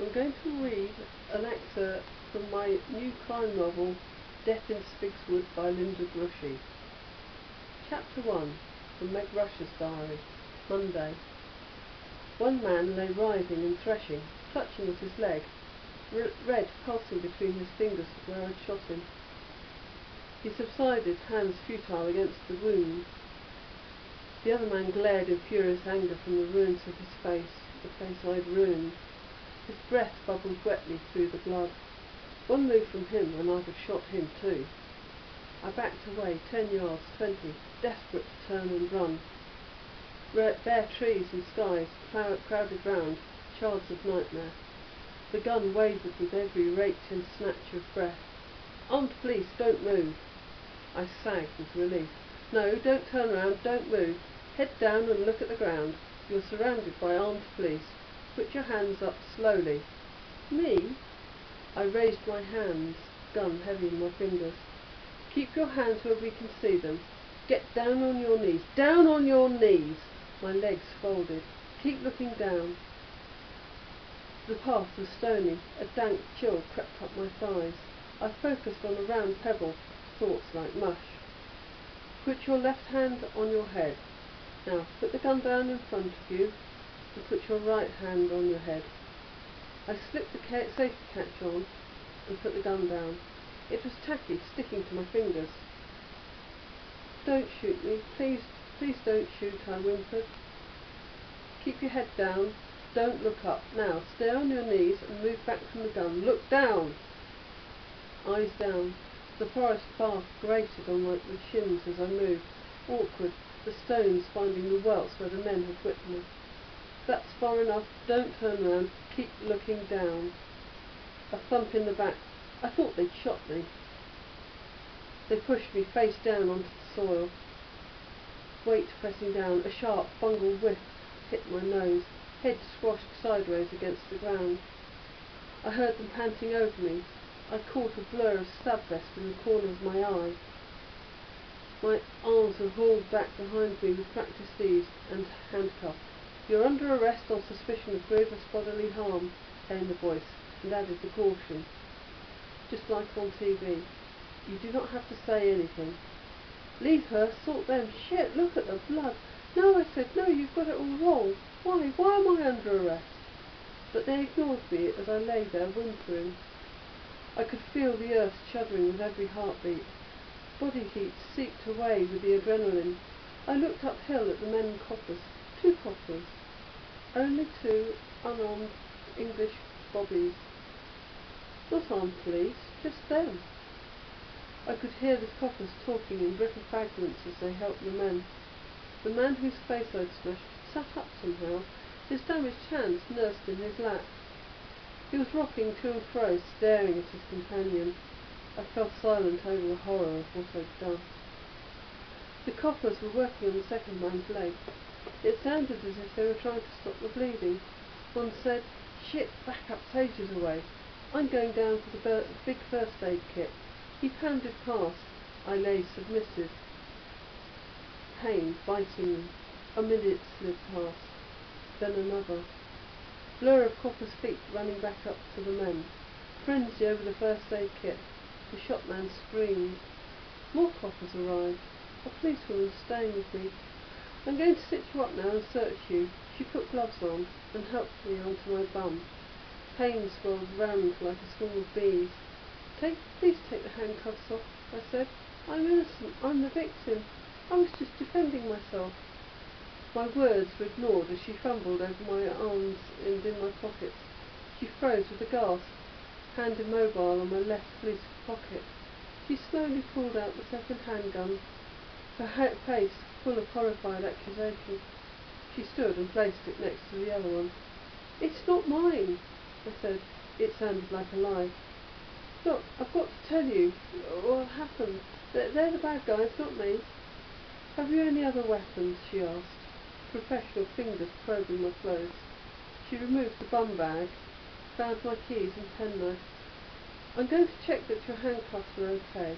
I'm going to read an excerpt from my new crime novel, Death in Spigswood by Linda Grushey. Chapter 1, from Meg Rush's diary. Monday. One man lay writhing and threshing, clutching at his leg, red pulsing between his fingers where I'd shot him. He subsided, hands futile against the wound. The other man glared in furious anger from the ruins of his face, the face I'd ruined. His breath bubbled wetly through the blood. One move from him and I'd have shot him too. I backed away 10 yards, 20, desperate to turn and run. Bare trees and skies crowded round, shards of nightmare. The gun wavered with every raked-in snatch of breath. "Armed police, don't move." I sagged with relief. "No, don't turn round, don't move. Head down and look at the ground. You're surrounded by armed police. Put your hands up slowly." "Me?" I raised my hands, gun heavy in my fingers. "Keep your hands where we can see them. Get down on your knees. Down on your knees!" My legs folded. "Keep looking down." The path was stony. A dank chill crept up my thighs. I focused on a round pebble, thoughts like mush. "Put your left hand on your head. Now put the gun down in front of you and put your right hand on your head." I slipped the safety catch on and put the gun down. It was tacky, sticking to my fingers. "Don't shoot me. Please don't shoot," I whimpered. "Keep your head down. Don't look up. Now stay on your knees and move back from the gun. Look down." Eyes down. The forest path grated on my shins as I moved, awkward, the stones finding the welts where the men had whipped me. "That's far enough. Don't turn round. Keep looking down." A thump in the back. I thought they'd shot me. They pushed me face down onto the soil. Weight pressing down, a sharp fungal whiff hit my nose. Head squashed sideways against the ground. I heard them panting over me. I caught a blur of stab vest in the corner of my eye. My arms were hauled back behind me with practised ease and handcuffed. "You're under arrest on suspicion of grievous bodily harm," came the voice, and added the caution. Just like on TV. You do not have to say anything. "Leave her, sort them. Shit, look at the blood." "No," I said, "no, you've got it all wrong. Why am I under arrest?" But they ignored me as I lay there whimpering. I could feel the earth shuddering with every heartbeat. Body heat seeped away with the adrenaline. I looked uphill at the men and coppers. 2 coppers. Only 2 unarmed English bobbies. Not armed police, just them. I could hear the coppers talking in brittle fragments as they helped the men. The man whose face I'd smashed sat up somehow, his damaged hands nursed in his lap. He was rocking to and fro, staring at his companion. I fell silent over the horror of what I'd done. The coppers were working on the second man's leg. It sounded as if they were trying to stop the bleeding. One said, "Shit, backup's ages away. I'm going down for the big first aid kit." He pounded past. I lay submissive. Pain biting me. A minute slid past. Then another. Blur of coppers' feet running back up to the men. Frenzy over the first aid kit. The shopman screamed. More coppers arrived. A policewoman staying with me. "I'm going to stitch you up now and search you." She put gloves on and helped me onto my bum. Pain swelled round like a swarm of bees. Please take the handcuffs off," I said. "I'm innocent. I'm the victim. I was just defending myself." My words were ignored as she fumbled over my arms and in my pockets. She froze with a gasp, hand immobile on my left police pocket. She slowly pulled out the second handgun, her face full of horrified accusation. She stood and placed it next to the other one. "It's not mine," I said. It sounded like a lie. "Look, I've got to tell you what happened. They're the bad guys, not me." "Have you any other weapons?" she asked, professional fingers probing my clothes. She removed the bum bag, found my keys and penknife. "I'm going to check that your handcuffs are okay.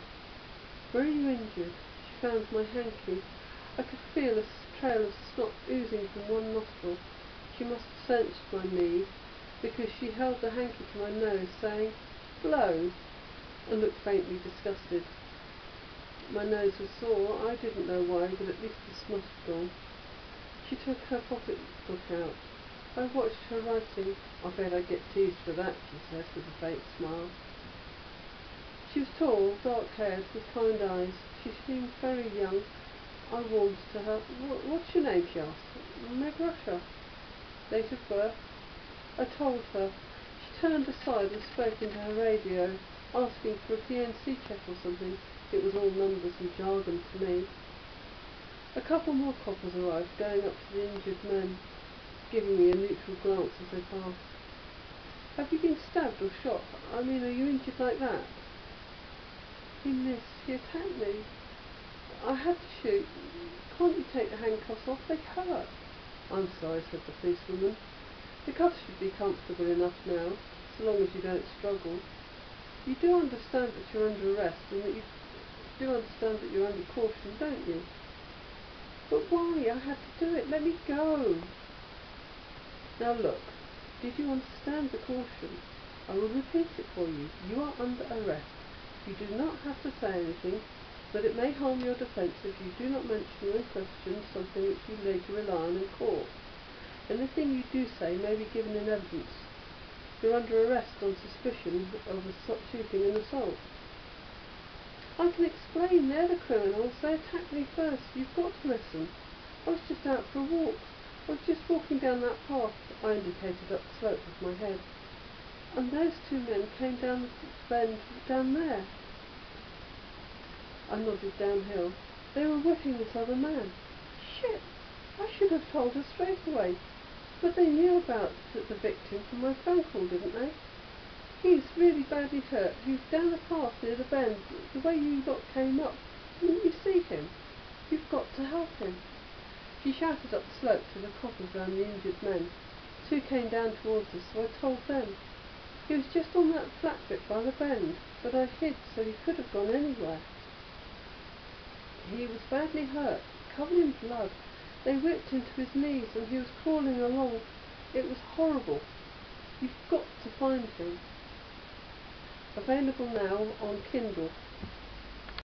Where are you injured?" She found my hanky. I could feel a trail of snot oozing from one nostril. She must have sensed my need because she held the hanky to my nose, saying, "Blow," and looked faintly disgusted. My nose was sore. I didn't know why, but at least the snot had gone. She took her pocket book out. I watched her writing. "I bet I get teased for that," she said, with a faint smile. She was tall, dark-haired, with kind eyes. She seemed very young. I warmed to her. "What's your name?" she asked. "Meg Rusher." "Date of birth?" I told her. She turned aside and spoke into her radio, asking for a PNC check or something. It was all numbers and jargon to me. A couple more coppers arrived, going up to the injured men, giving me a neutral glance as they passed. "Have you been stabbed or shot? I mean, are you injured like that?" "He missed. He attacked me. I had to shoot. Can't you take the handcuffs off? They hurt." "I'm sorry," said the policewoman. "The cuffs should be comfortable enough now, so long as you don't struggle. You do understand that you're under arrest and that you do understand that you're under caution, don't you?" "But why? I had to do it. Let me go." "Now look, did you understand the caution? I will repeat it for you. You are under arrest. You do not have to say anything, but it may harm your defence if you do not mention or question something which you later rely on in court. Anything you do say may be given in evidence. You're under arrest on suspicion of shooting and assault." "I can explain. They're the criminals. They attacked me first. You've got to listen. I was just out for a walk. I was just walking down that path." I indicated up the slope with my head. "And those two men came down the bend down there." I nodded downhill. "They were whipping this other man." "Shit! I should have told her straight away. But they knew about the victim from my phone call, didn't they? He's really badly hurt. He's down the path near the bend, the way you lot came up. Didn't you see him? You've got to help him." She shouted up the slope to the coppers round the injured men. Two came down towards us, so I told them. "He was just on that flat bit by the bend, but I hid so he could have gone anywhere. He was badly hurt, covered in blood. They whipped him to his knees and he was crawling along. It was horrible. You've got to find him." Available now on Kindle.